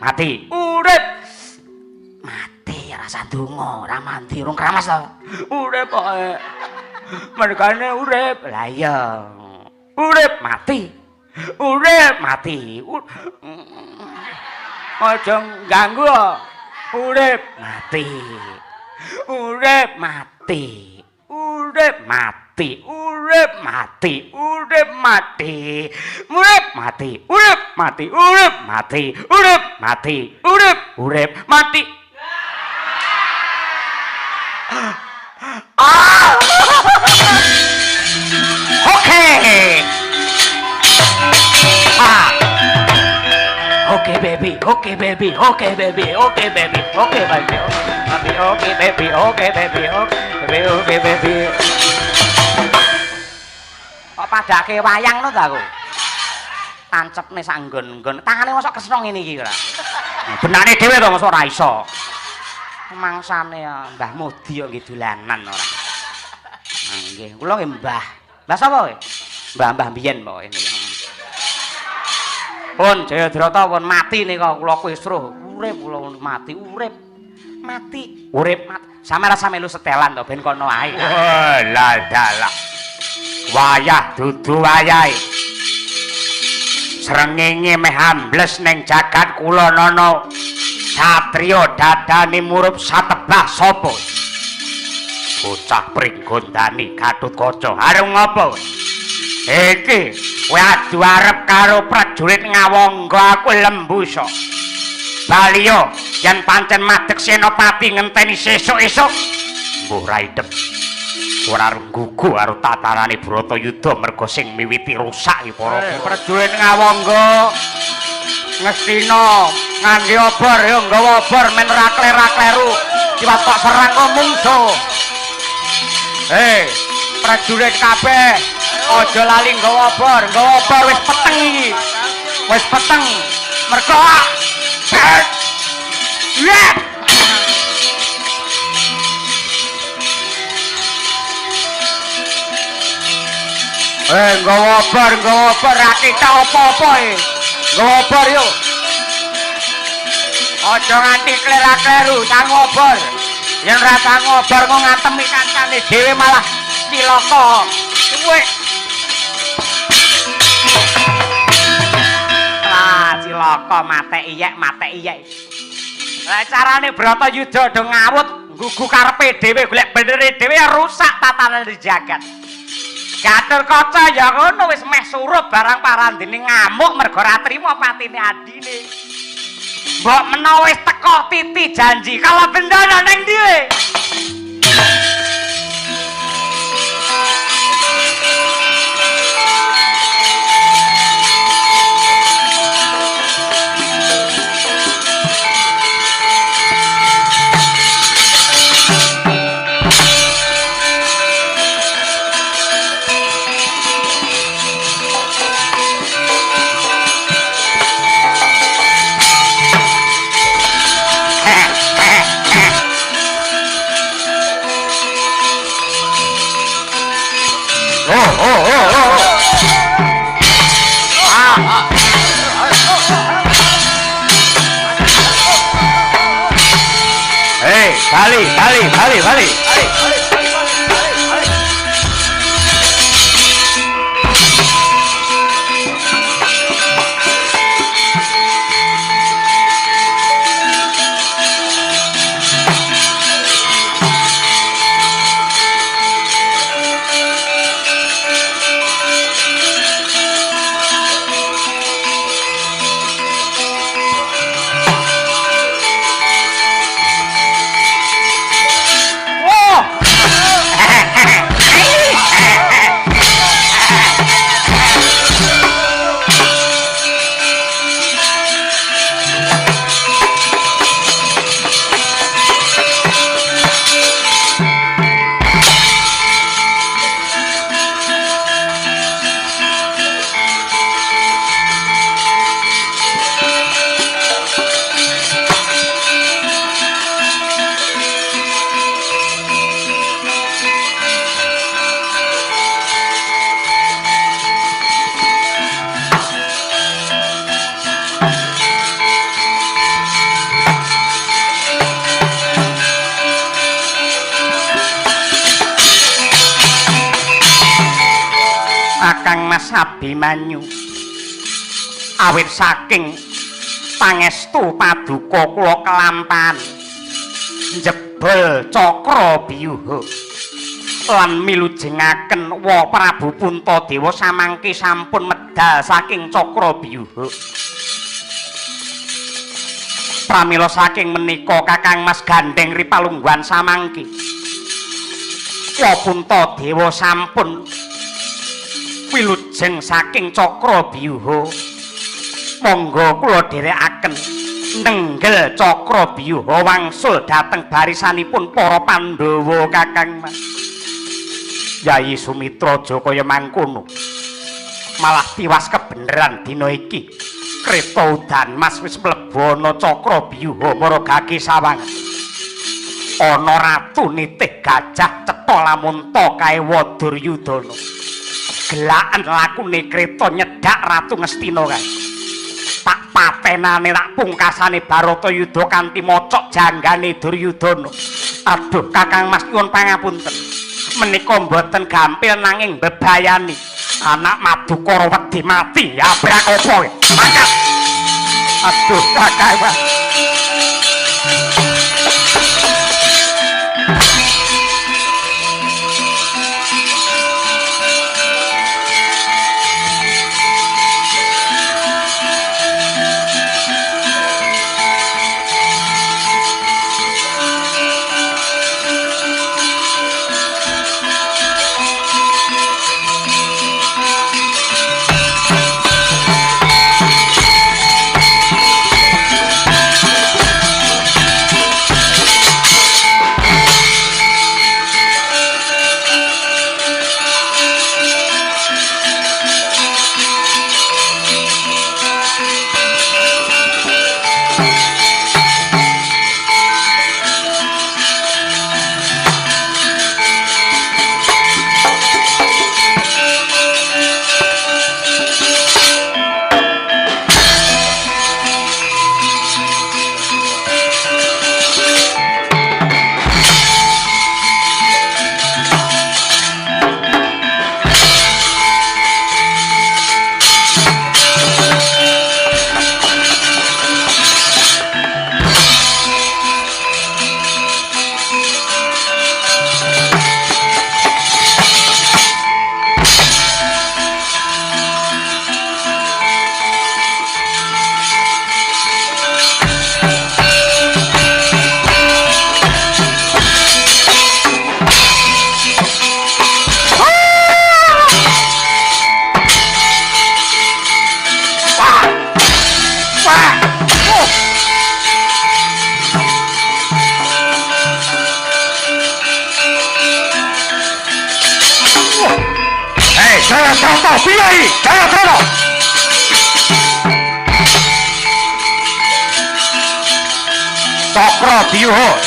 mati. Urip. Mati ya rasa donga, ora mandi urung kramas to. Urip pokoke. Mergane urip. Lah iya. Urip mati. Urip mati. Aja ganggu. Urip mati. Urip mati. Urip mati. Urip mati. Urip mati. Urip mati. Urip mati. Urip mati. Urip mati. Urip mati. Ah! Oke. Ah. Oke baby, oke baby, oke baby, oke baby, oke baby, oke baby, oke baby, oke baby. Kok padake wayang lho ta aku? Tancepne sak nggon-nggon. Tangane mosok kresna ngene iki ora. Benane dhewe to mosok ora iso. Mangsane ya Mbah Mudi yo nggih dolanan ora. Nggih, kula nggih Mbah. Mbah sapa kowe? Mbah biyen pokoke. Pun Jayadrata pun mati nika kula kuwisruh. Urip kula mati, urip. Mati, urip mati. Sampe rasa melu setelan to ben kono ae. Oh, la dalah. Wayah dudu wayahe. Srengenge meh ambles ning jagat kula nono. Satriya dadane murup satebah sapa? Bocah pringgondani Gatotkaca. Arep ngopo? Iki kowe adu arep karo prajurit Ngawangga aku lembusa. Baliya yen pancen madheg senopati ngenteni sesuk-esuk mbuh ra idep. Ora nggugu karo tatarane Bratayuda merga sing miwiti rusak iki para prajurit Ngawangga. Ngestina ngangge obor ya nggawa obor men rakler-rakleru liwat kok serang kok mungsuh. Prajurit kabeh aja lali nggawa obor wis peteng iki. Wis peteng. Mergo nggawa obor ra kita apa-apa e. Nggawa obor yo. Aja nganti klerak-kleru sang obor. Yen ra sang obor kok ngantemi kancane dhewe malah cilaka. Kowe cilaka mate iyek. Lah carane Bratayuda do ngawut nggugu karepe dhewe golek benere dhewe rusak tatanan di jagat. Gatotkaca ya ngono wis meh surup barang parandene ngamuk mergo ora trima patine adine. Mbok menawa wis teko titi janji kalau bendana ning ndi we? Bali. Mas Abimanyu awit saking pangestu paduka kula kelampahan njebol Cakrabyuha lan milujengaken wa Prabu Puntadewa samangke sampun medal saking Cakrabyuha. Pramila saking menika Kakang Mas Gandeng Ripalungguhan samangke wa Puntadewa sampun wilujeng saking Cakrabyuha. Monggo kula dherekaken nenggel Cakrabyuha wangsul dhateng barisanipun para Pandhawa Kakang Mas. Yayi Sumitra aja kaya mangkono. Malah tiwas kebeneran dina iki. Kreta udan Mas wis mlebu ana Cakrabyuha maragake sawangan. Ana ratu nitih gajah cetha lamun ta kae Duryudana. Gelaken lakune Kreta nyedak Ratu Ngastina kae. Tak patenane rak pungkasane Baratayuda kanthi mocok janggane Duryudana. Aduh Kakang Mas nyuwun pangapunten. Menika mboten gampil nanging bebayani. Anak Madukara wedi mati ya brak apa mangkat. Aduh Kakang Mas.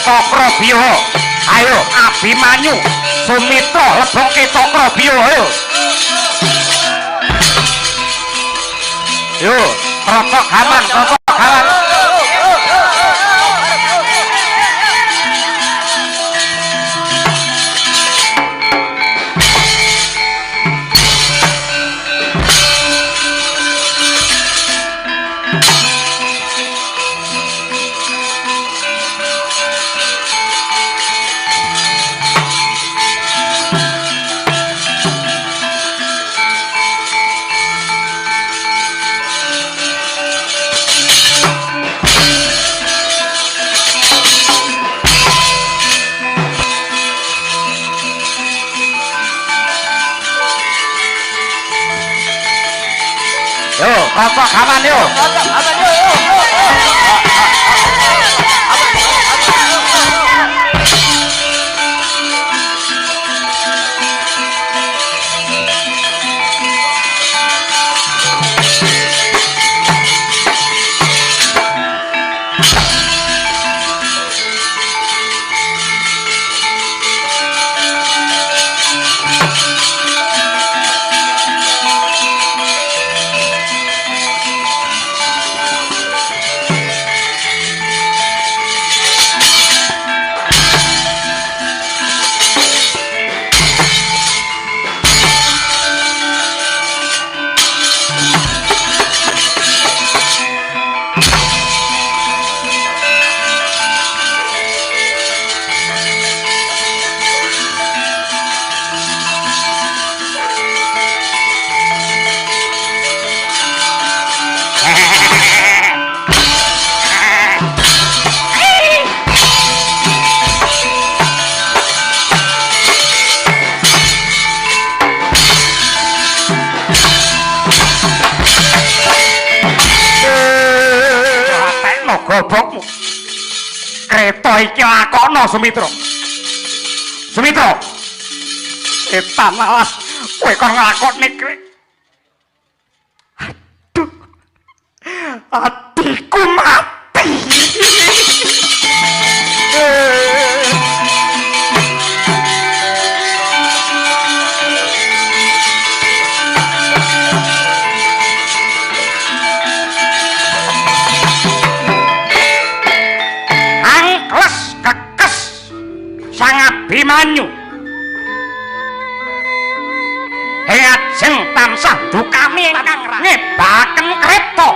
Cakrabyuha, ayo Abimanyu, Sumitra lebokke Cakrabyuha ayo. Yo, rokok gaman. Rokok gaman yo. gobokmu. Kreta iki lakono Sumitra. Sumitra. Setan alas kowe kok nglakoni krek. Aduh. Adikku mati. Sang Abimanyu ajeng tansah dukami ngebaken kreta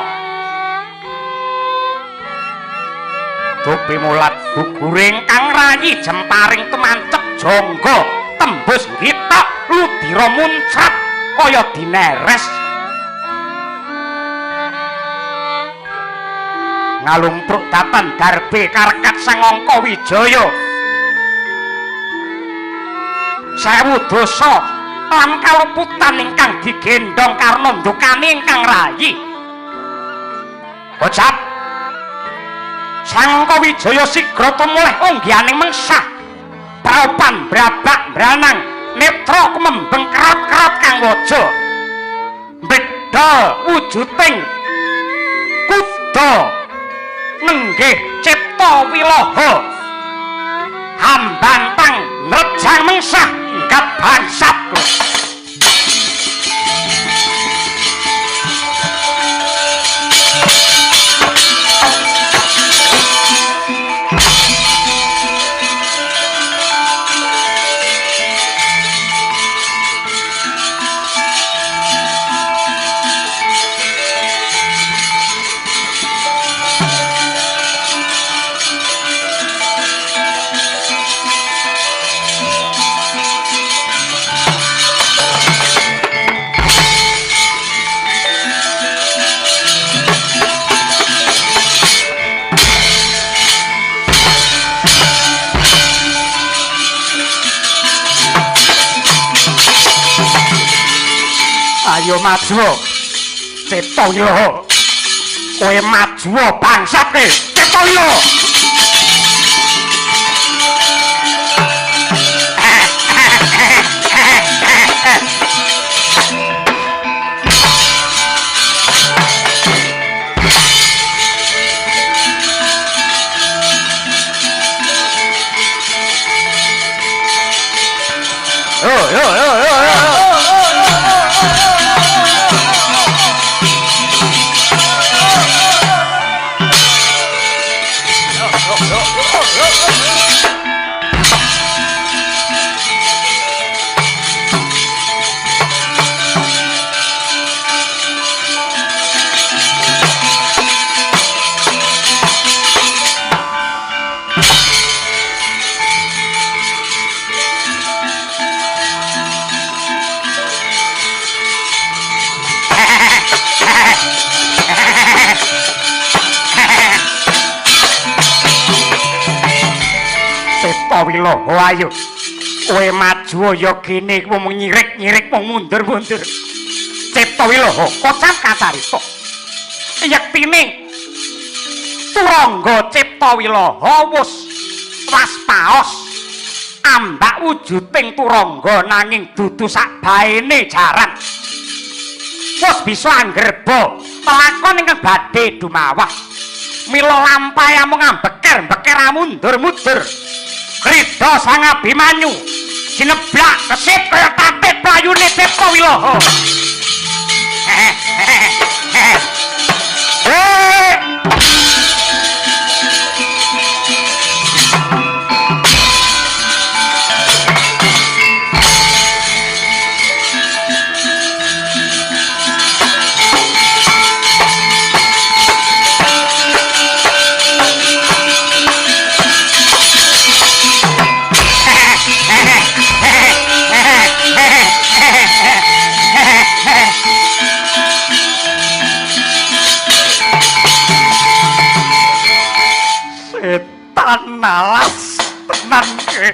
Topi mulat guguring kang rayi jemparing tumancep jangga tembus ngitok ludira muncrat kaya dineres ngalumpruk datan darbe karekat sang Angka Wijaya sewu dosa lan kaluputan ingkang digendong karna ndukani ingkang rayi. Bocap Sang Angka Wijaya sigra tumulih unggihaning mengsah praopan brabak branang netra kumembeng kerat-kerat kang waja beda wujuding kuda nenggih cipta wilaha hambantang nrejang mengsah ingkang bangsat ayo maju Cipta Wilaha kowe maju bangsat kowe Cipta Wilaha Wilaha ayo kowe maju ya kene kowe mung nyirik-nyirik mung mundur-mundur Cipta Wilaha kocap kacarita yektine turangga Cipta Wilaha wis waspaos ambak wujuding turangga nanging dudu sak baene jaran wis bisa anggerba lakon ingkang badhe dumawah mila lampahe mung ambeker-beker mundur-mundur Krida Sang Abimanyu sineblak kesip kaya tatip playune Cipta Wilaha. Nalas tenan ke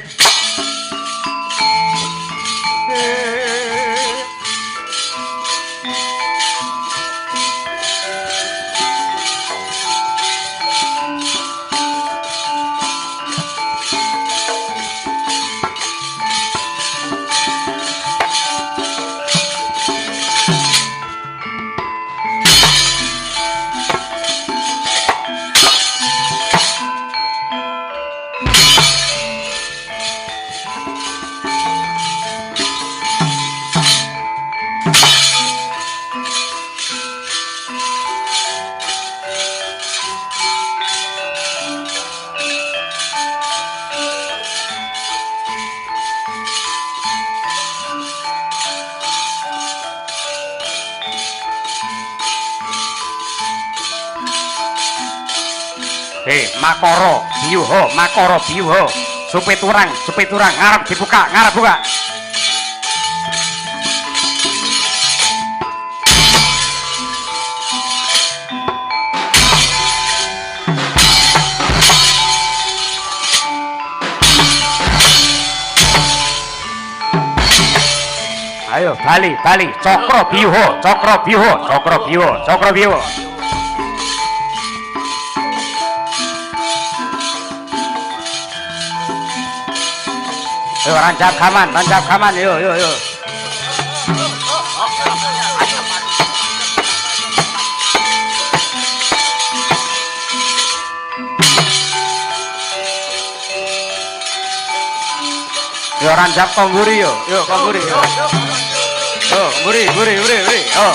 Makara biyuha. Supiturang, ngarep dibuka, ngarep buka. Ayo bali cakra biyuha yo rancap kaman yo rancap kongguri yo kongguri yo guri yo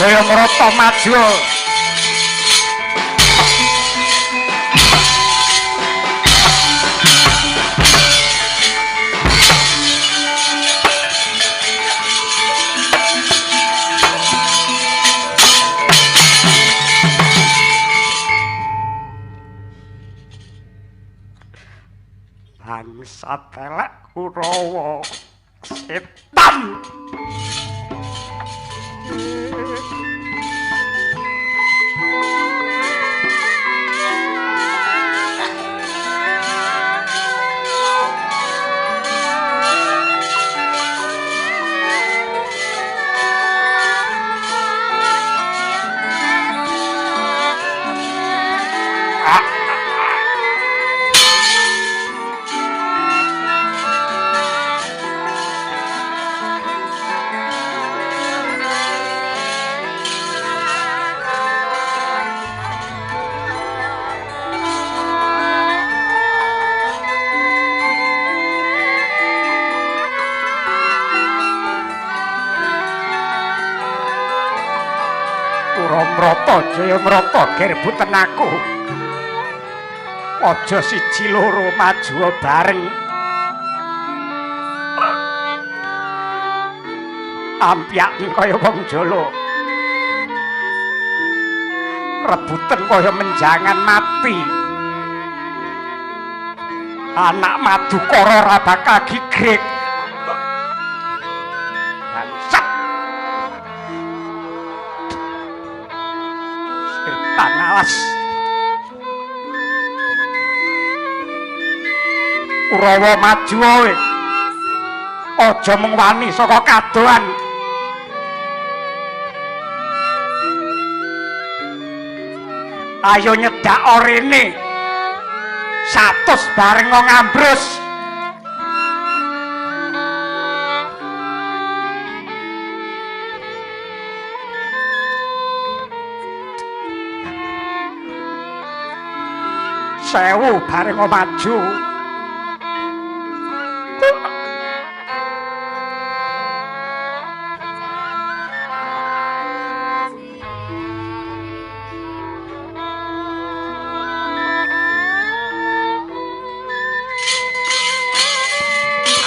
Jaya Merata maju. Bangsat elek Kurawa setan. Jaya Merata gerbuten aku. Aja siji loro maju bareng. Ampyak kaya wong jolo. Rebutan kaya menjangan mati. Anak Madukara ora bakal gigrek. Alas Kurawa maju kowe aja mung wani saka kadohan ayo nyedak orene 100 bareng ngambrus sewu bareng maju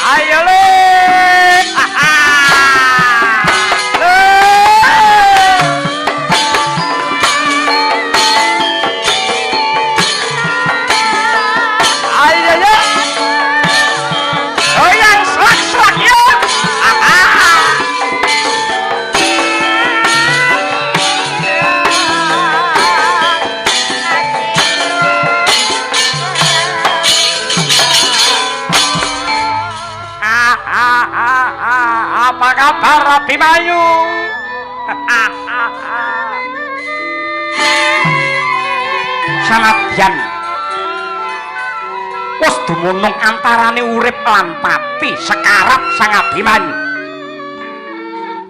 ayo le sabar Abimanyu. Sanadyan wis dumunung antarane urip lan pati sekarap Sang Abimanyu.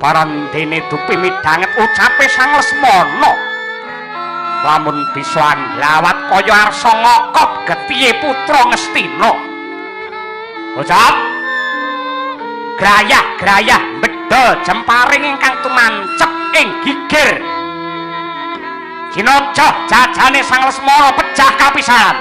Parandene dupi midhanget ucape Sang Lesmana. Lamun bisa anglawat kaya arsa ngokop getihe putra Ngastina. Ucap grayah-grayah bedha jemparing ingkang tumancep ing gigir. Jinaja jajane Sang Lesmana pecah kapisan.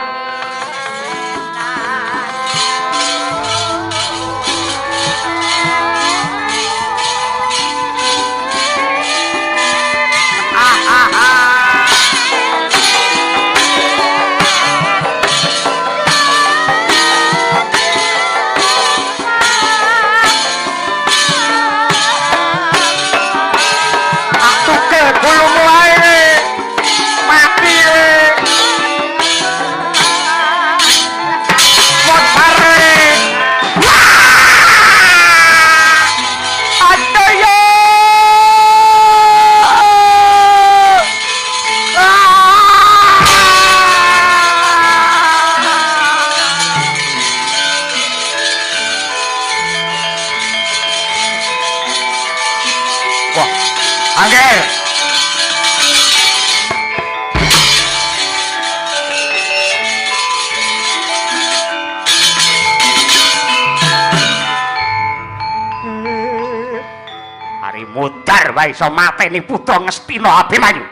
Iso mateni putra Ngastina Abimanyu.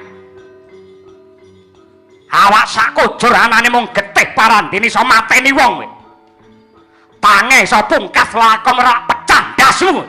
Awak sakujur anane mung getih parandene iso mateni wong. Tange iso pungkas lakon rak pecah ndasmu.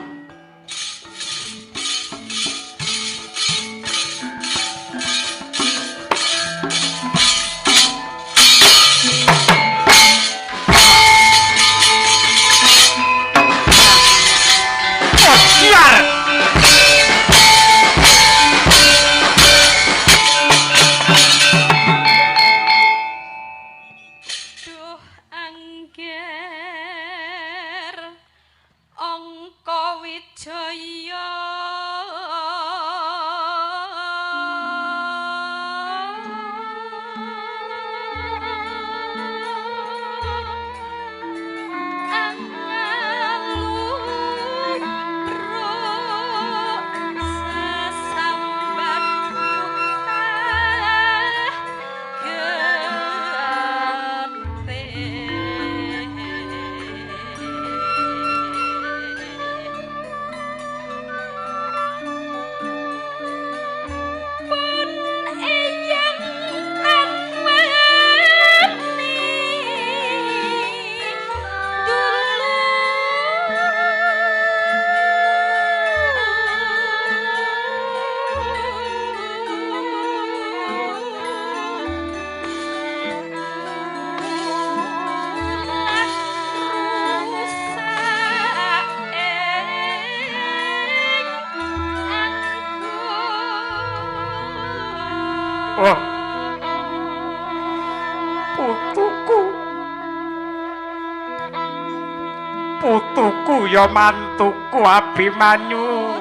Putuku ya mantuku Abimanyu.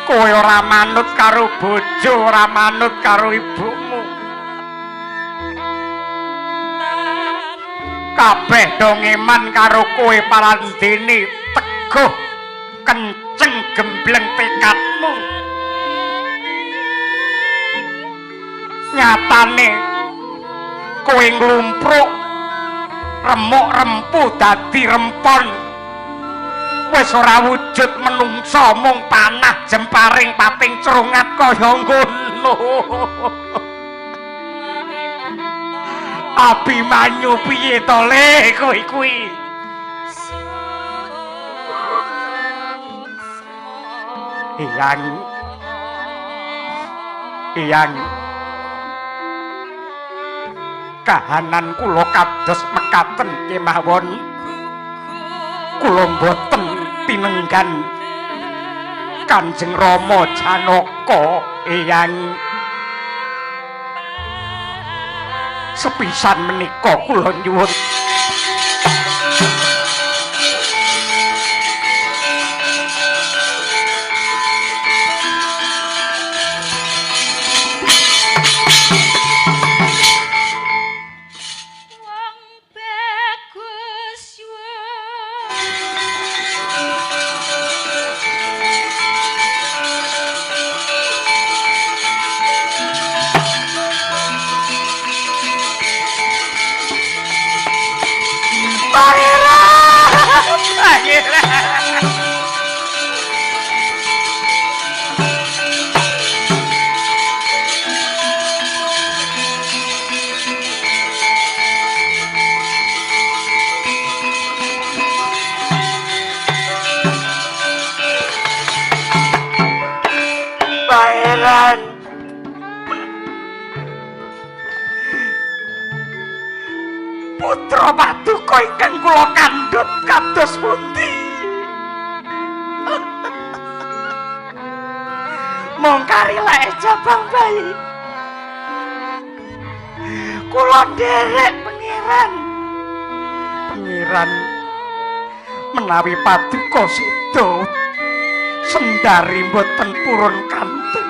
Kowe ora manut karo bojo, ora manut karo ibumu. Kabeh dong iman karo kowe parandene teguh kenceng gembleng tekadmu. Nyatane kowe nglumpruk remuk rempu dadi rempon. Wis ora wujud menungsa mung panah jemparing pating crungat kaya ngono. Abimanyu piye to le kowe kuwi? Iyang kahanan kula kados mekaten kemawon. Kula mboten tinenggan Kanjeng Rama Janaka. Eyang sepisan menika kula nyuwun pangeran. Putra paduka ingkang kula kandhut kados pundi? Mong karilake cabang bayi. Kula nderek pangeran. Pangeran menawi paduka sida sendari mboten purun kantun.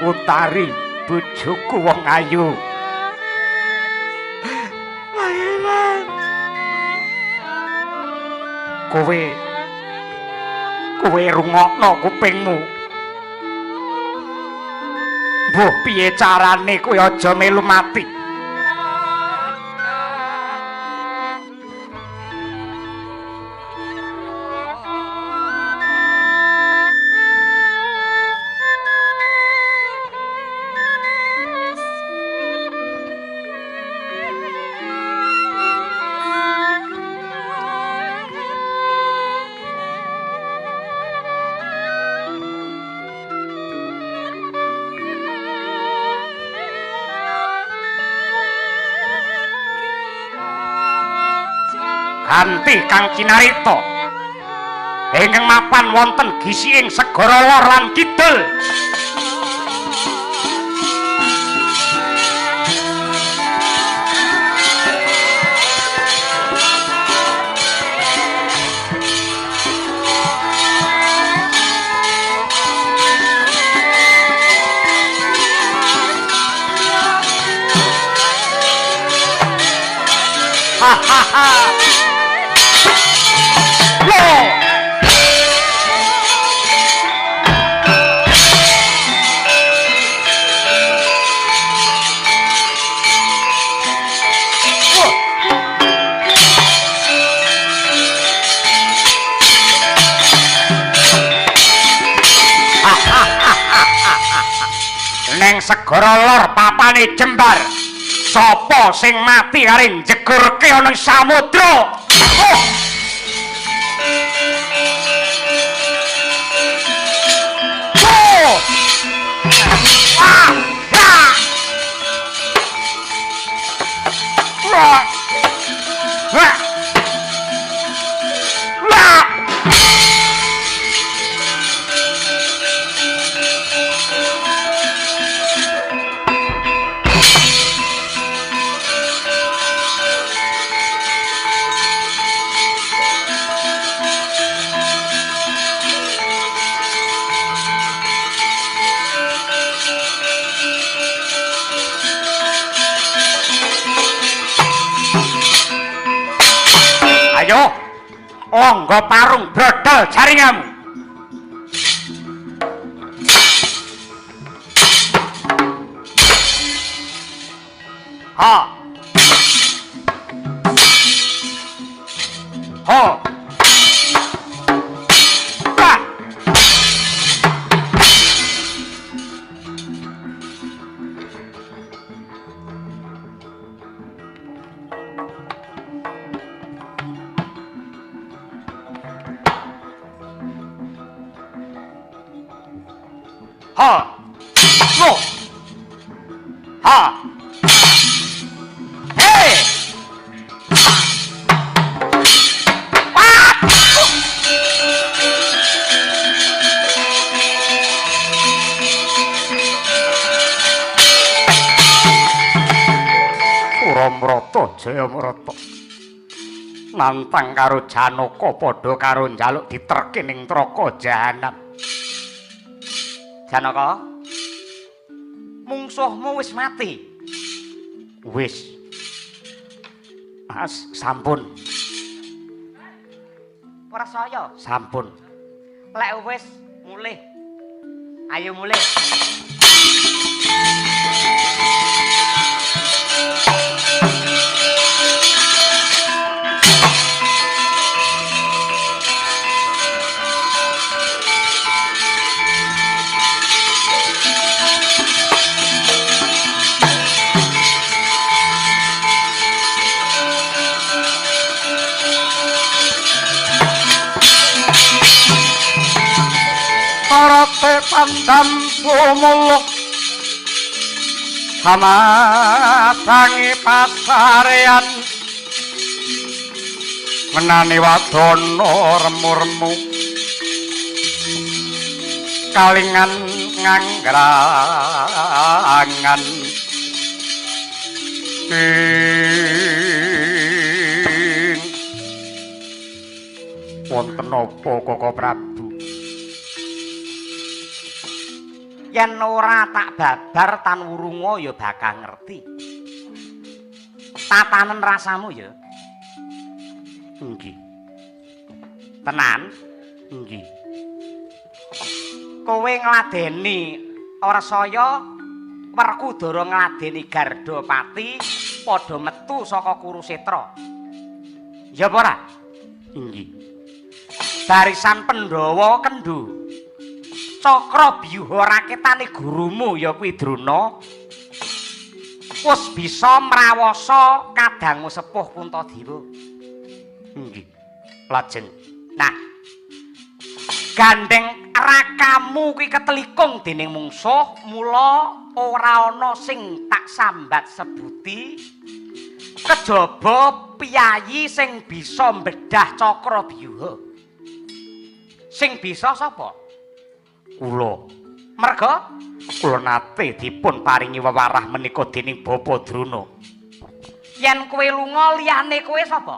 Utari bojoku wong ayu. Pangeran, kowe rungokno kupingmu. Mbuh piye carane kowe aja melu mati. Kanthi Kang Kinarita ingkang mapan wonten gisiing segara lor lan kidul. Neng segara lor papane jembar, sapa sing mati areng jegurke ana samudra. Ayo, onggo parung brodol jaringamu. Ha. Ha. Bah. Ha. Lo. Ha. Hey. Suramrata Jayamrata nantang karo Janaka padha karo njaluk diterke ning traka jahanam. Janaka, mungsuhmu wis mati. Wis. Mas, sampun. Ora saya. Sampun. Lek wis mulih. Ayo mulih. ate pandam sumuluk samatangi pasarean menani wadono remurmu kalingan ngangrangan wonten apa Koko Prabu yen ora tak babar tan wurunga ya bakal ngerti tatanen rasamu ya nggih tenan nggih kowe ngladeni ora saya Werkudara ngladeni Gardapati padha metu saka Kurusetra ya apa ora nggih barisan Pandhawa kendhu Cakra Byuha raketane gurumu ya kuwi Drona wis bisa mrawasa kadangmu sepuh Puntadewa. Nggih. Lajeng. Nah. Gandeng rakamu kuwi ketelikung dening mungsuh, mula ora ana sing tak sambat sebuti kejaba piyayi sing bisa mbedah Cakra Byuha. Sing bisa sapa? Kula. Merga kula nate dipun paringi wewarah menika dening Bapa Drona. Yen kowe lunga liyane kowe sapa?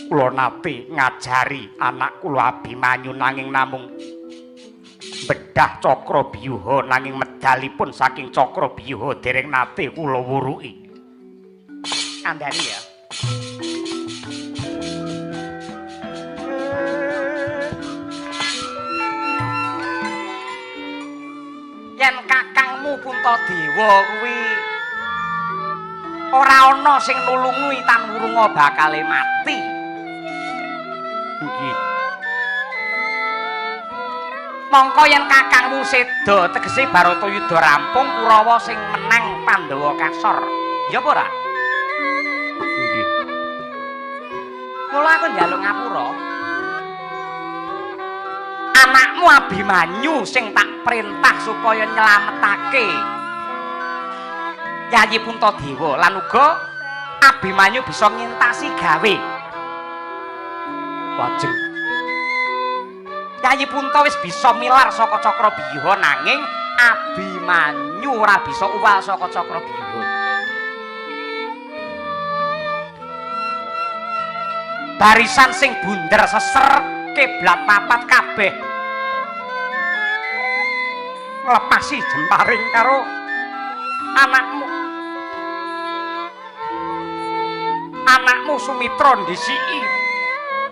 Kula nate ngajari anak kula Abimanyu nanging namung bedah Cakra Byuha nanging medalipun saking Cakra Byuha dereng nate kula wuruki. Kandhani ya. Yen kakangmu Puntadewa kuwi ora ana sing nulungi tan wurunga bakale mati. Nggih. Mongko yen kakangmu seda tegese Baratayuda rampung Kurawa sing menang Pandhawa kasor. Ya apa ora? Nggih. Mula aku njaluk ngapura. Anakmu Abimanyu sing tak perintah supaya nyelametake Yayi Puntadewa lan uga Abimanyu bisa ngintasi gawe. Lajeng Yayi Punta wis bisa milar saka Cakra Byuha nanging Abimanyu ora bisa uwal saka Cakra Byuha. Barisan sing bunder seser kiblat papat kabeh nglepasi jemparing karo anakmu Sumitra ndisiki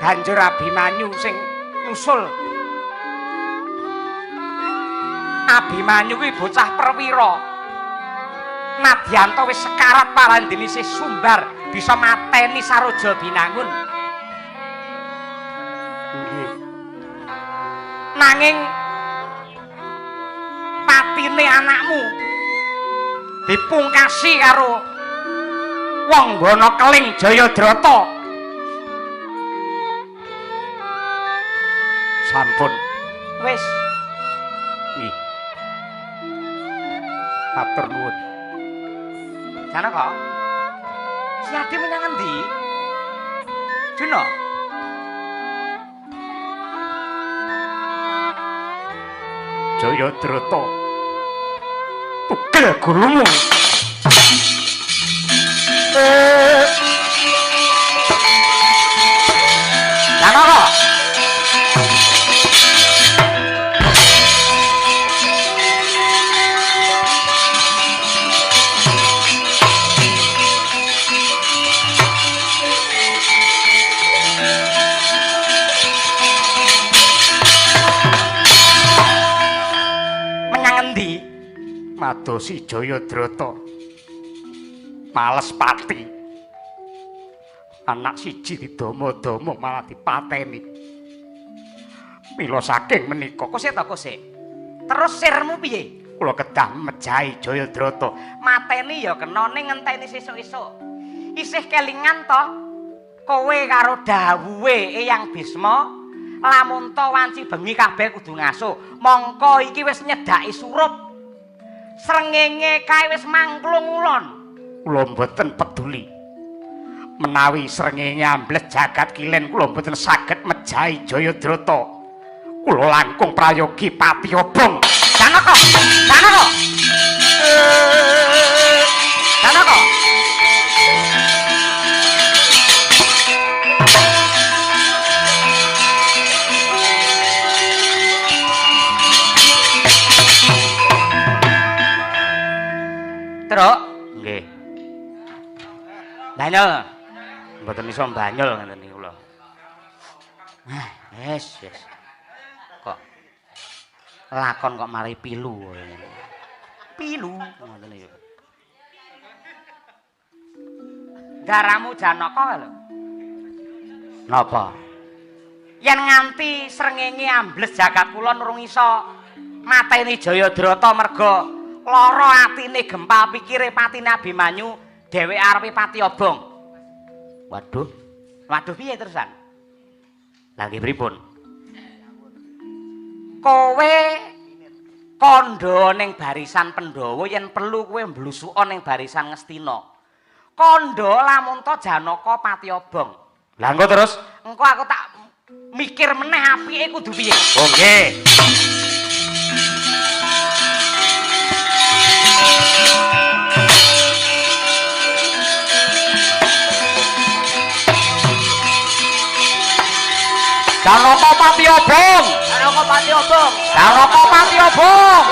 banjur Abimanyu sing nyusul. Abimanyu kuwi bocah perwira nadyanto wis sekarat parandene isih sumbar bisa mateni Saroja Binangun. Nanging patine anakmu dipungkasi karo wong Wana Keling Jayadrata. Sampun wis nggih matur nuwun. Janaka si Adi menyang endi? Dina Jayadrata tugel gurumu. Janaka madosi Jayadrata males pati anak siji didama-dama malah dipateni. Mila saking menika kok sik terus sirmu piye? Kula kedah mejahi Jayadrata mateni ya kena ning ngenteni sesuk-esuk isih kelingan to kowe karo dawuhe Eyang Bisma Lamun to wanci bengi kabeh kudu ngaso. Mongko iki wis nyedaki surup. Srengenge kae wis mangklung ulon. Kula mboten peduli. Menawi srengenge ambles jagat kilen kula mboten saged mejahi Jayadrata. Kula langkung prayogi pati obong. Janaka. Janaka. Janaka. Truk. Nggih. Banyol. Mboten iso banyol ngeten niku kula. Yes. Kok lakon kok mari pilu. Pilu ngoten niku. Daramu Janaka lho. Napa? Yen nganti srengenge ambles jagat kulon urung iso mateni Jayadrata merga lara atine gempal pikire patine Abimanyu dheweke arepe pati obong. Waduh, Waduh piye terusan? lha nggih pripun? Kowe kandha ning barisan Pandhawa yen perlu kowe mblusuka ning barisan Ngastina. Kandha lamun to Janaka pati obong. Lah engko terus? Engko aku tak mikir meneh apike kudu piye. Oh nggih. Janaka pati obong. Janaka pati obong. Janaka pati obong.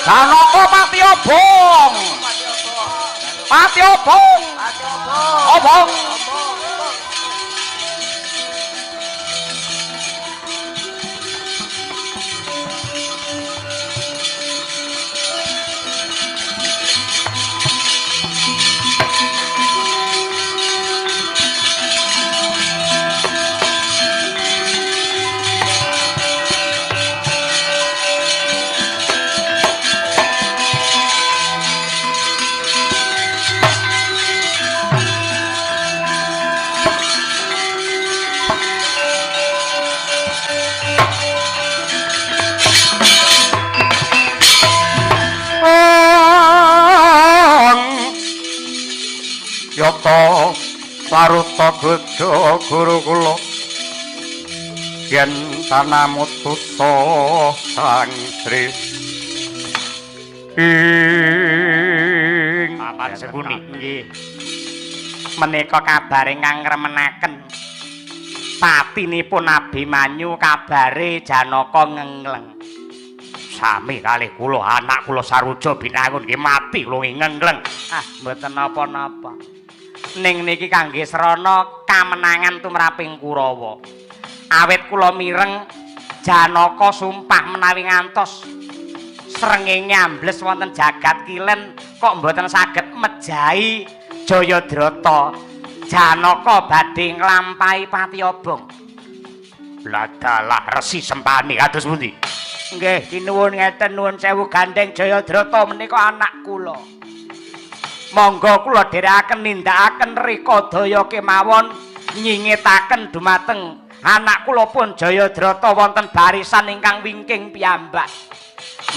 Janaka pati obong. Pati obong. Obong. Yata paruta gedha guru kula yen tanamutusa sang Sri ing papan sepuni nggih menika kabar ingkang ngremenaken patinipun Abimanyu kabare Janaka ngengleng sami kalih kula anak kula Saruja binangun nggih mati kula ngengleng Mboten napa-napa. Ning niki kangge srana kamenangan tumraping Kurawa. Awit kula mireng Janaka sumpah menawi ngantos srengenge ambles wonten jagat kilen kok mboten saged mejahi Jayadrata. Janaka badhe nglampahi pati obong. Ladalah Resi Sempani kados pundi? Nggih, kinuwun ngeten nuwun sewu gandeng Jayadrata menika anak kula. Monggo kula dherekaken nindakaken rikadaya kemawon nyingetaken dumateng anak kula pun Jayadrata wonten barisan ingkang wingking piyambak.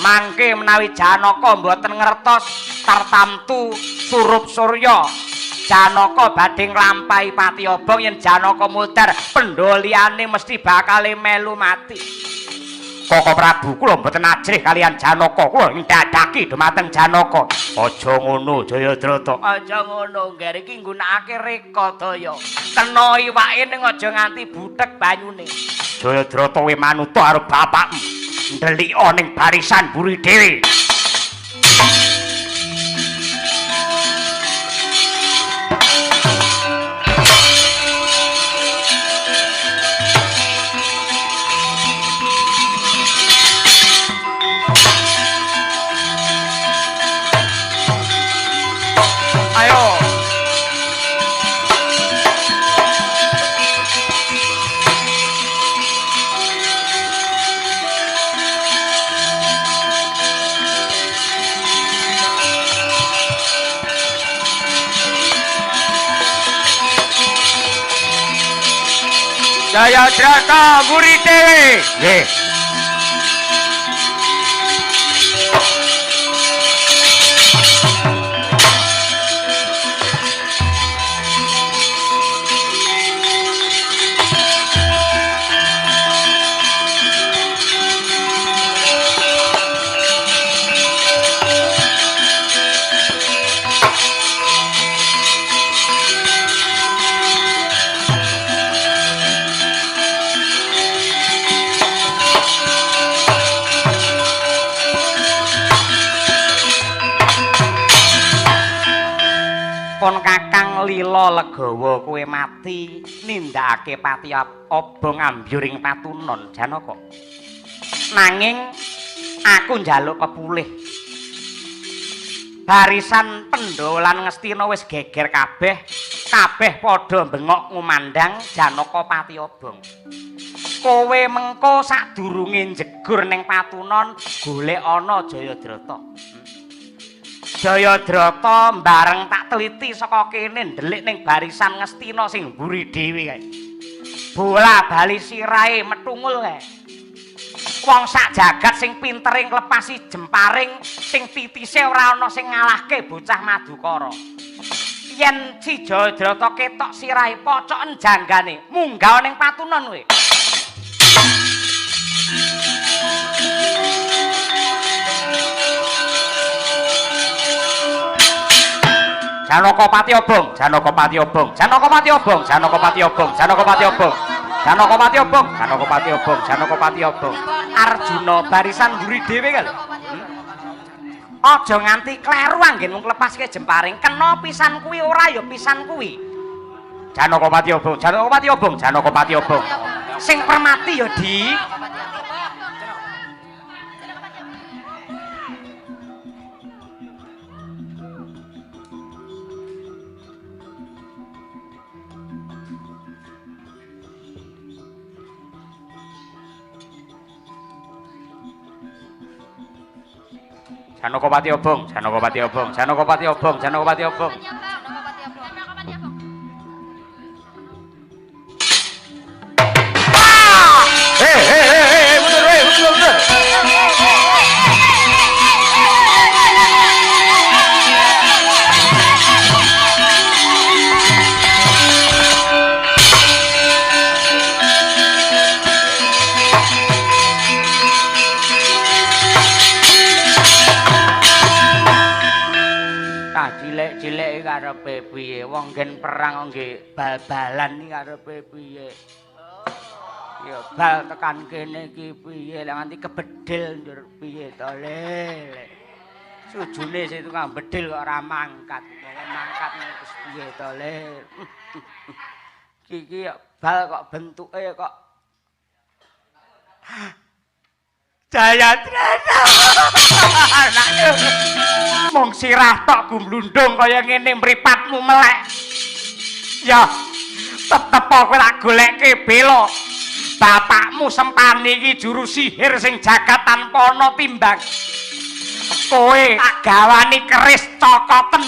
Mangke menawi Janaka mboten ngertos tartamtu surup surya Janaka badhe nglampahi pati obong yen Janaka mudhar pendoliane mesti bakal melu mati. Koko Prabu kula mboten ajrih kalian Janaka kula ndadaki dumateng Janaka. Aja ngono Jayadrata. Aja ngono, ngger iki nggunakake rikadaya. Kena iwake ning aja nganti buthek banyune. Jayadrata we manuta karo bapakmu. Ndelika ning barisan buri dhewe. Jayadrata mburi dhewe. Nggih. Pon Kakang Lila Legawa kowe mati nindakake pati obong ambyuring patunon Janaka. Nanging aku njaluk kepulih. Barisan Pandhawa lan Ngastina wis geger kabeh padha bengok ngumandang Janaka pati obong. Kowe mengko sadurunge jegur ning patunon golek ana Jayadrata. Jayadrata bareng tak teliti saka kene ndelik ning barisan Ngastina sing mburi dhewe kae. Bola bali sirahe metungul kae. Wong sak jagat sing pintere nglepasi jemparing sing titise ora ana sing ngalahke bocah Madukara. Yen si Jayadrata ketok sirahe pocoken janggane munggah ning patunon kowe. Janakapati obong, Janakapati obong, Janakapati obong, Janakapati obong, Janakapati obong, Janakapati obong, Janakapati obong, Janakapati obong. Arjuna barisan mburi dhewe kae lho. Aja nganti kleru anggen mung lepaske jemparing, kena pisan kuwi ora ya pisan kuwi. Janakapati obong, Janakapati obong, Janakapati obong. Sing permati ya Di. Janakapati obong, Janakapati obong, Janakapati obong, Janakapati obong. Mundur. Cilik karepe piye wong nggen perang nggih bal-balan iki karepe piye ya bal tekan kene iki piye lek nganti kebedil ndur piye to le sujune sing tukang bedil kok ora mangkat terus piye to le iki bal kok bentuke kok Jayadrata. Mong sirah tok gumblundung kaya ngene mripatmu melek. Ya, tetep kowe tak goleke bela. Bapakmu Sempani iki juru sihir sing jagat tanpa ana timbang. Kowe tak gawani keris cokoten,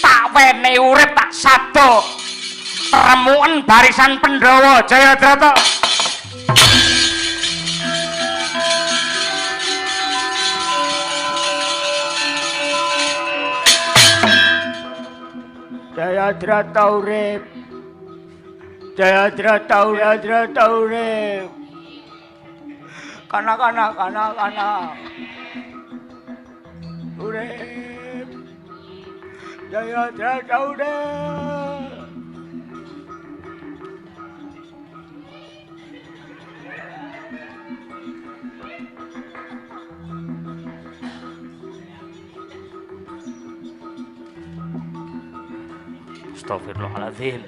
tak wene urip tak sado. Remuken barisan Pandhawa Jayadrata. Jayadrata urip. Jayadrata urip. Kana. Urip. Jayadrata urip. Astagfirullahaladzim.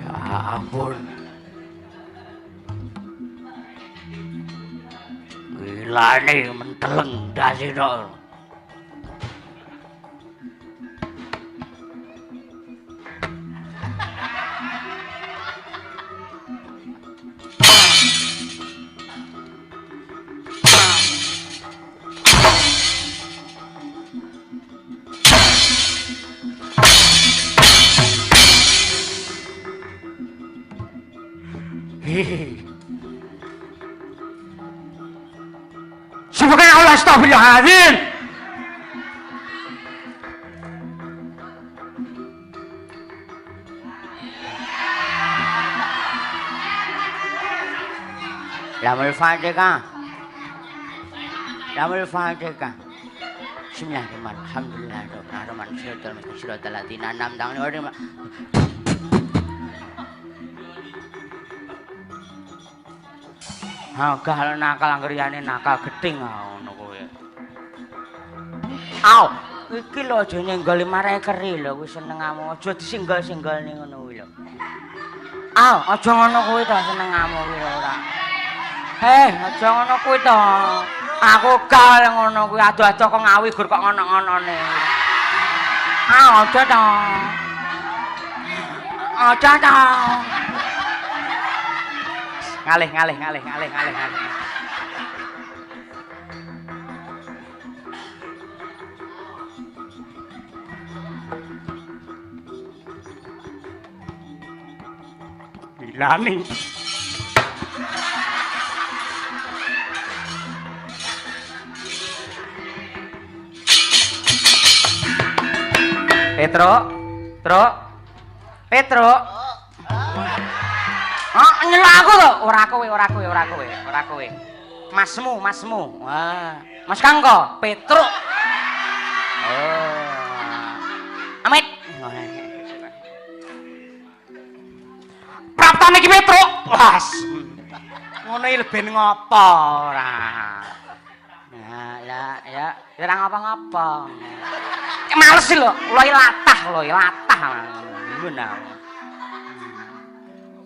Ya ampun. Gilane menteleng dasino. Subhanallah, astagfirullahaladzim. Lamul Fatihah. Lamul Fatihah. Bismillahirrahmanirrahim. Alhamdulillahirrahmanirrahim. Siratal ladzina an'amta 'alaihim. Nakal nakal anggeriane nakal geding ngono kowe. Aw, iki lho aja nyenggol marahe keri lho kuwi senengamu. Aja disinggol-singgolne ngono kuwi lho. Aw, aja ngono kuwi to senengamu kuwi ora. Aja ngono kuwi to. Aku gal ngono kuwi ado-ado kok ngawi gur kok ngono-ngonone. Aja to. Aja to. Ngalih. Dilani. Petro. Nyelak aku to. Ora kowe. Masmu. Wah. Mas Kangko, Petro. Amit. Praptane iki Petro. Las. Ngono iki ben ngopo ora. Ya, ora ngapa-ngapa. Males lho, lho latah. Ngono.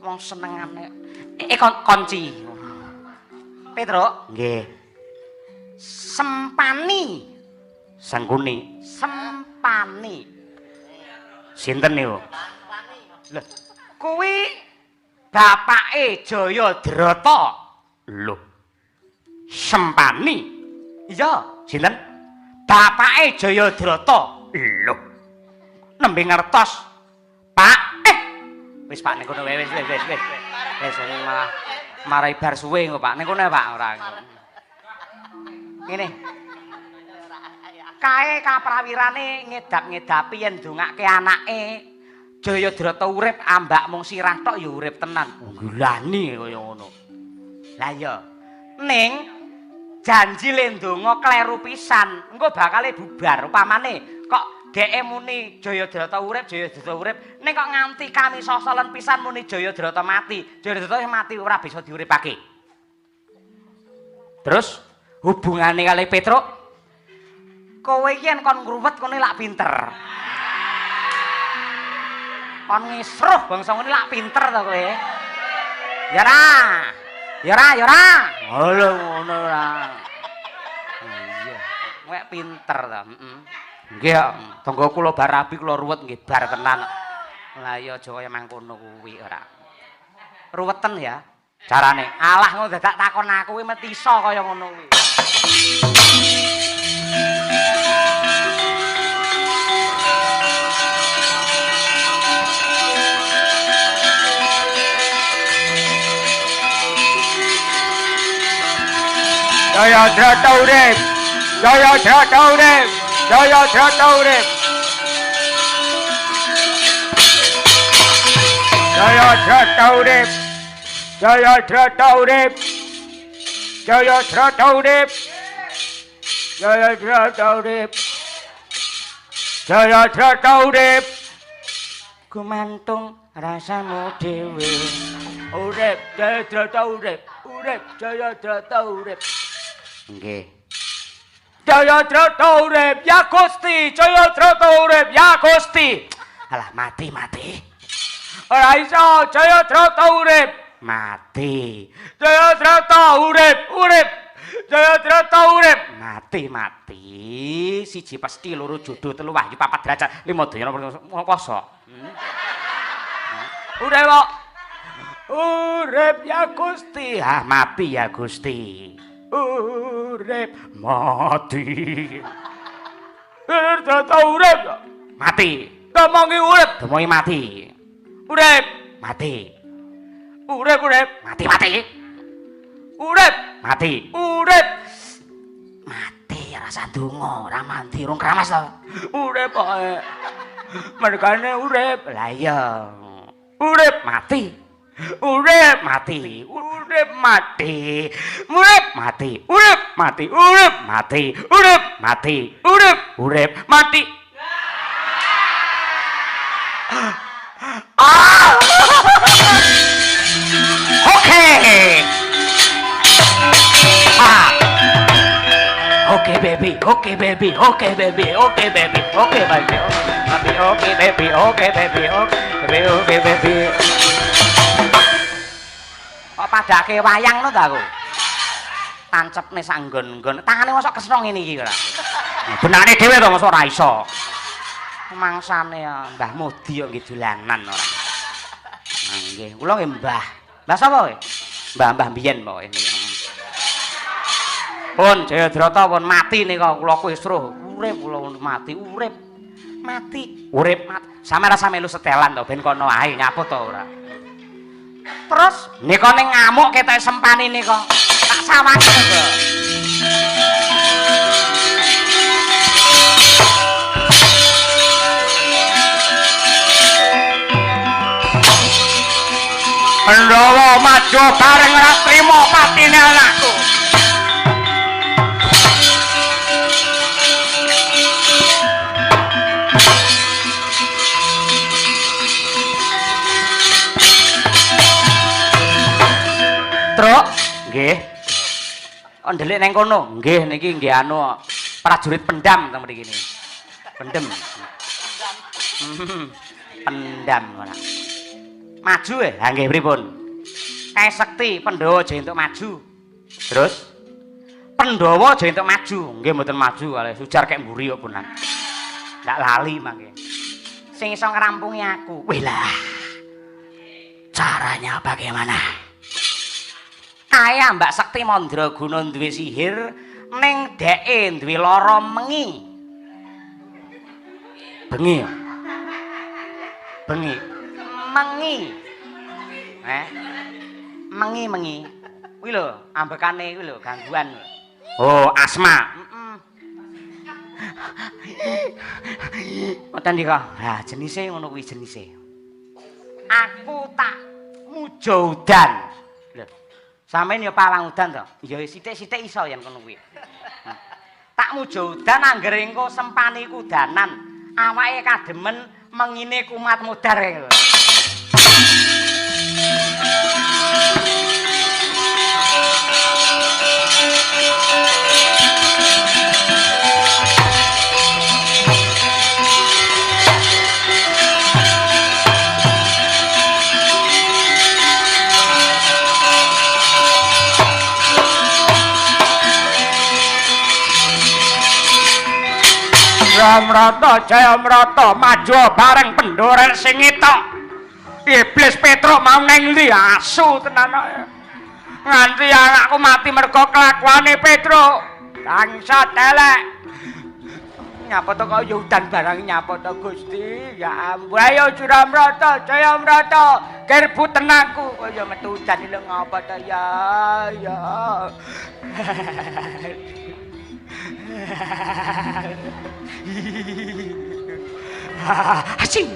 Wong senengane konci. Petro, Nggih. Sempani. Sangkuni. Sempani. Sinten niku? Lho, kuwi bapake Jayadrata. Lho. Sempani. Iya, Sinten? bapake Jayadrata. Lho. Nembe ngertos. Pak, wis Pak ning kono wis. Wis malah marai bar suwe kok Pak. Ning kono Pak ora. Ngene. Kae kaprawirane ngedap-ngedapi yen ndongake anake Jayadrata urip ambak mung sirah tok ya urip tenan. Nggulani kaya ngono. Lah iya. Ning janji le ndonga kleru pisan. Engko bakale bubar upamane kok dheke muni Jayadrata urip. Ning kok nganti kami sosolen pisan muni Jayadrata mati. Jayadrata mati ora bisa diuripake. Terus hubungane kali Petruk? Kowe iki yen kon ngruwet kene lak pinter. Kon ngisruh bangsa ngene lak pinter to kowe. Ya ora. Lho ngono ora. Iya. Kowe pinter to, heeh. Nggih, Tangga kula bar rabi kula ruwet nggih bar tenan. Lah ya aja kaya mangkono kuwi ora. Ruweten ya carane. Alah ngono dadak takon aku kuwi mesti iso kaya ngono kuwi. Jayadrata urip. Jayadrata urip. Jayadrata urip. Jayadrata urip. Jayadrata urip. Jayadrata urip. Jayadrata urip. Jayadrata urip. Gumantung rasamu dhewe. Urip, Jayadrata urip. Urip, Jayadrata urip. Nggih. Jayadrata urip, ya Gusti. Jayadrata urip, ya Gusti. Alah mati. Ora iso, Jayadrata urip. Mati. Jayadrata urip. Jayadrata urip. Mati. Siji pesti, loro jodoh, telu wahyu, papat derajat, lima daya poso. Urip kok. Urip ya Gusti. Ah, mati ya Gusti. Urip mati. Jayadrata urip. Mati. Ngomongi urip. Demoki mati. Urip mati. Urip urip. Mati mati. Urip Mati. urip. Mati rasa donga, ora mandi rung kramas to. Urip pokoke. Mergane urip. Lah iya. Urip Mati. urip Mati. urip mati. Urip mati. Urip mati. Urip Mati. urip Mati. urip Urip. mati. Ah! Oke. Ah. Oke baby, oke baby, oke baby, oke baby, oke baby, oke baby, oke baby, oke baby, oke baby. Kok padake wayang no ta aku? Tancepne sak nggon-nggon. Tangane mosok kesno ngene iki ora. Benane dhewe to mosok ora iso. Mangsane ya Mbah Modi kok nggih dolanan ora. Nggih, kula nggih Mbah. Mbah sapa kowe? Mbah biyen pokoke. Pun Jayadrata pun mati nika kula kuwi suruh urip kula mati urip. Mati, urip mati. Sampe rasa melu setelan to ben kono ae nyaput to ora. Terus nika ning ngamuk ketok sempani nika. Tak sawake to. Pandhawa maju bareng ora trima patine anakku. Truk, nggih. Oh ndelik nang kono. Nggih niki nggih anu prajurit pendam teng mriki niki. Pendem. Pendam ora. Maju ha nggih pripun? Kae sekti Pandhawa aja entuk maju. Terus Pandhawa aja entuk maju. Nggih mboten maju kalih sujar kek mburi kok punan. Ndak lali mangke. Sing iso ngrampungi aku. Wih lah. Caranya bagaimana? Kaya Mbak Sekti Mandraguna duwe sihir ning dheke duwe lara mengi. Bengi. Bengi. Mengi. Mengi. Kuwi lho, ambekane kuwi lho, gangguan. Oh, asma. Ngoten nika. Lah jenise ngono kuwi jenise. Aku tak muja udan. Lho. Sampeyan ya pawang udan to? Ya sithik-sithik iso yen ngono kuwi. Tak muja udan anggere engko sempani kudanan. Awake kademen mengine kumat mudar lho. Jayamrata maju bareng pendorel sing etok. Iblis Petruk mau nang ndi asu tenan kok. Nganti anakku mati mergo kelakuane Petruk. Bangsat elek. Nyapa to kok udan barang nyapa to Gusti. Ya ampun. Ayo Jayamrata, gerbu tenangku. Kaya metu udan lho ngapa to ya. Asing.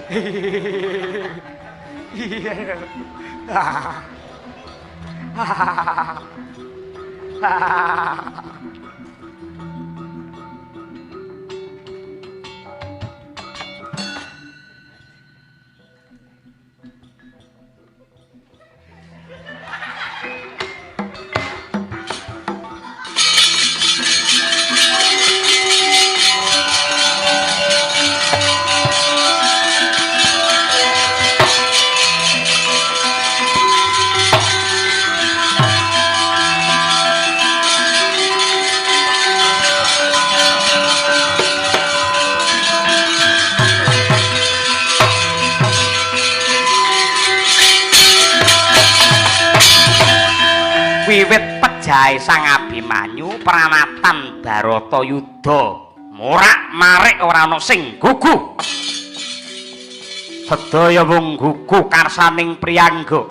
Wiwit pejahe Sang Abimanyu pranatan Baratayuda morak-marik ora ana sing gugu. Sedaya mung gugu karsaning priyangga.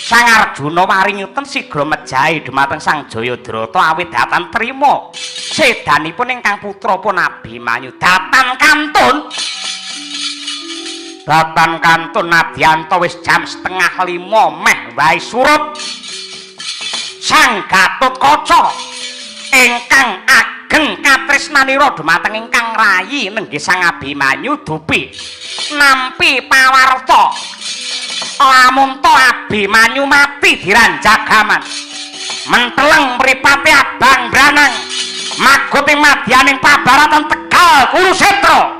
Sang Arjuna maringipun sigra mejahi dumateng Sang Jayadrata awit datan trima sedanipun ingkang putra pun Abimanyu datan kantun. Datan kantun nadyanto wis jam 4:30 meh wae surut. Sang Gatotkaca ingkang ageng katresnanira dumateng ingkang rayi nenggih Sang Abimanyu dupi nampi pawarta lamun to Abimanyu mati diranjagaman menteleng mripate abang branang maguti madyaning pabaratan Tegal Kurusetra.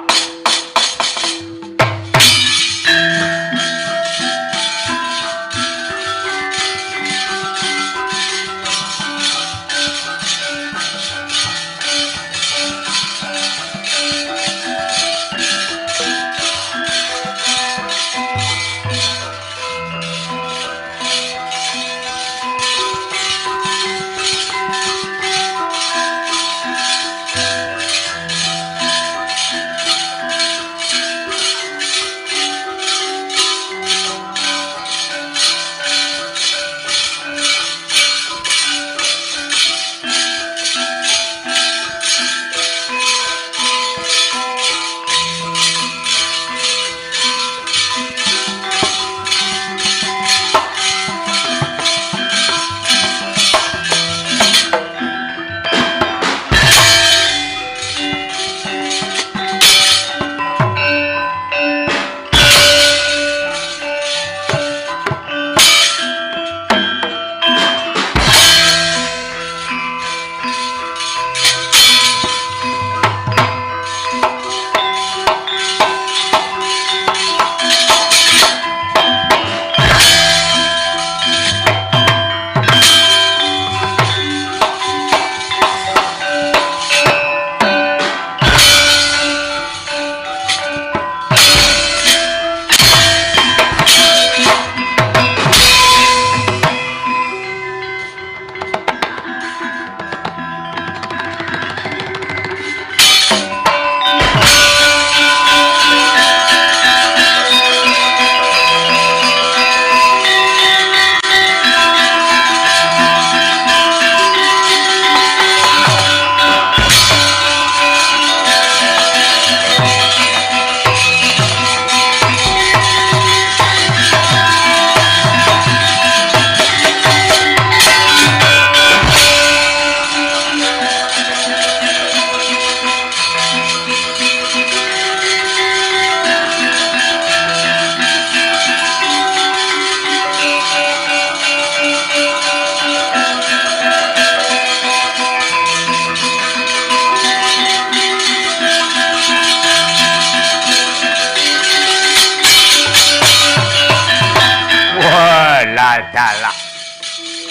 dalah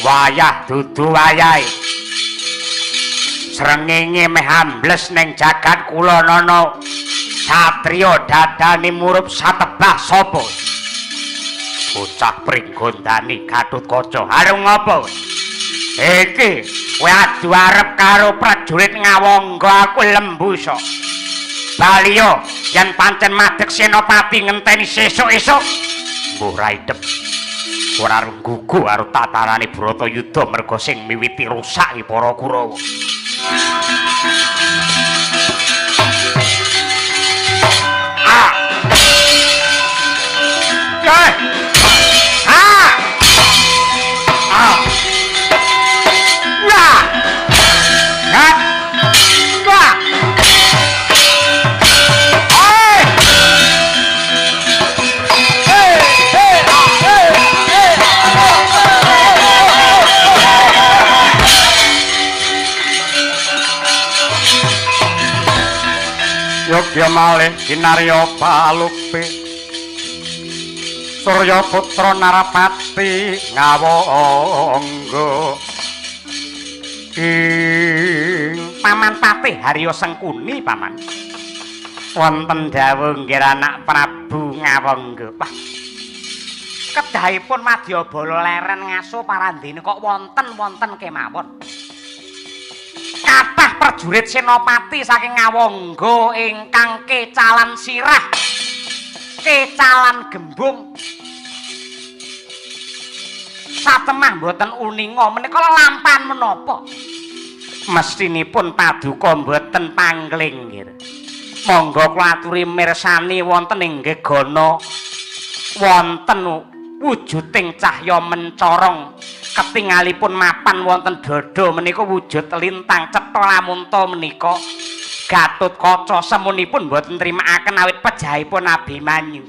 wayah dudu wayahe srengenge meh ambles ning jagat kula nana satriya dadane murup satebah sapa bocah pringgondani Gatotkaca arep ngopo iki kowe adu arep karo prajurit ngawangga aku lembusa baliyo yen pancen madhek senopati ngenteni sesuk-esuk mbuh ra idep ora gugu karo tatarane Bratayuda merga sing miwiti rusak para Kurawa. Yogya malih kinarya palukpe Surya putra Narapati ngawangga Paman Patih Harya Sengkuni paman wonten dawuh nggih anak Prabu ngawangga wah kedahipun Madyabala leren ngaso parandene kok wonten kemawon kathah prajurit senopati saking Ngawangga ingkang kecalan sirah kecalan gembung satemah mboten uninga menika lampahan menapa? Mestinipun paduka mboten pangling nggih. Monggo kula aturi mirsani wonten ing gegana wonten wujuding cahya mencorong ketingalipun mapan wonten dada menika wujud lintang cetha lamunta menika Gatotkaca semunipun mboten trimakaken awit pejahipun Abimanyu.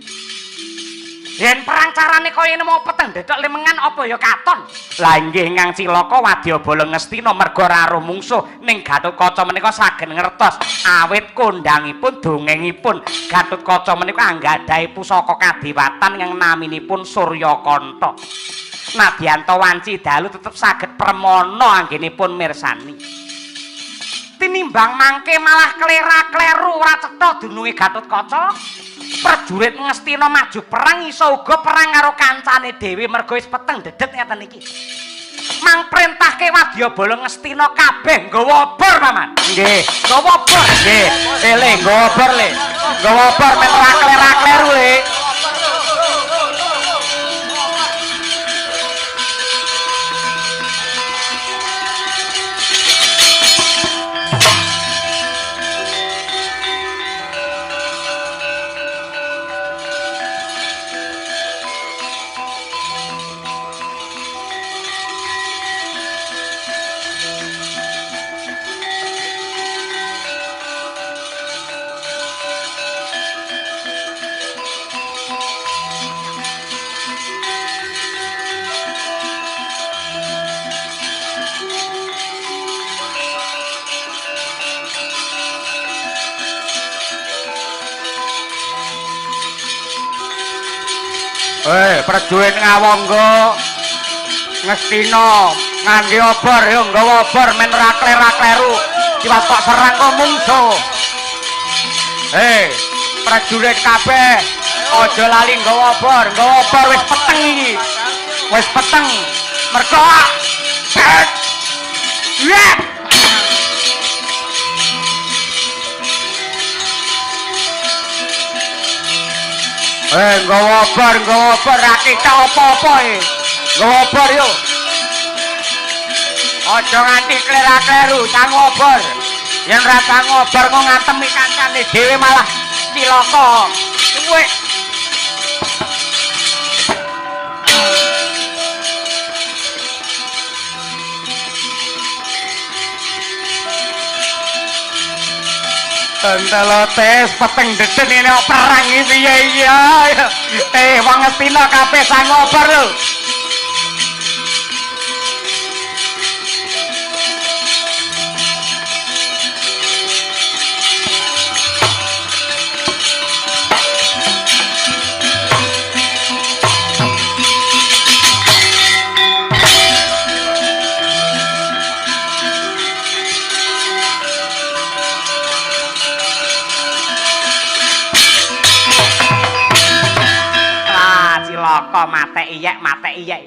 Yen perang carane kaya nemu peteng dedok lemengan apa ya katon. Lah inggih ingkang Cilaka Wadyabala Ngastina merga raruh mungsuh ning Gatotkaca menika saged ngertos awit kondhangipun dongengipun Gatotkaca menika anggadhahi pusaka kadewatan ingkang naminipun Suryakanta. Nadyanto wanci dalu tetep saged premana anggenipun mirsani. Tinimbang mangke malah klera-kleru ora cetha dununge Gatotkaca. Prajurit Ngastina maju perang iso uga perang karo kancane dhewe merga wis peteng dedet ngeten iki. Mang perintahke Wadyabala Ngastina kabeh nggawa obor, Paman. Nggih, nggawa obor. Nggih, le nggawa obor le. Nggawa obor men ora klera-kleru le. Prajurit Ngawangga Ngastina ngangge obor ya nggawa obor men ra klera-kleru diwatok perang kok mungsuh. Prajurit kabeh aja lali nggawa obor wis peteng iki. Wis peteng. Merga nggawa obor ra kita apa-apa nggawa obor yo. Aja nganti klera-kleru sang obor. Yen ra sang obor kok ngantemi kancane dhewe malah cilaka. Kowe Tentelotes peteng deden ini perang iki iya. Wong Ngastina kabeh sang obor lho. Mate iyek.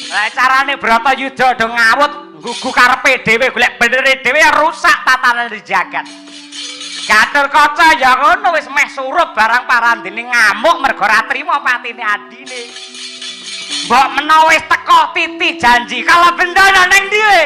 Lah carane Bratayuda do ngawut nggugu karepe dhewe golek benere dhewe rusak tatanan di jagat. Gatotkaca ya ngono wis meh surup barang parandene ngamuk merga ora trima patine adine. Mbok menawa wis teka titi janji kalau bendana ning dhewe.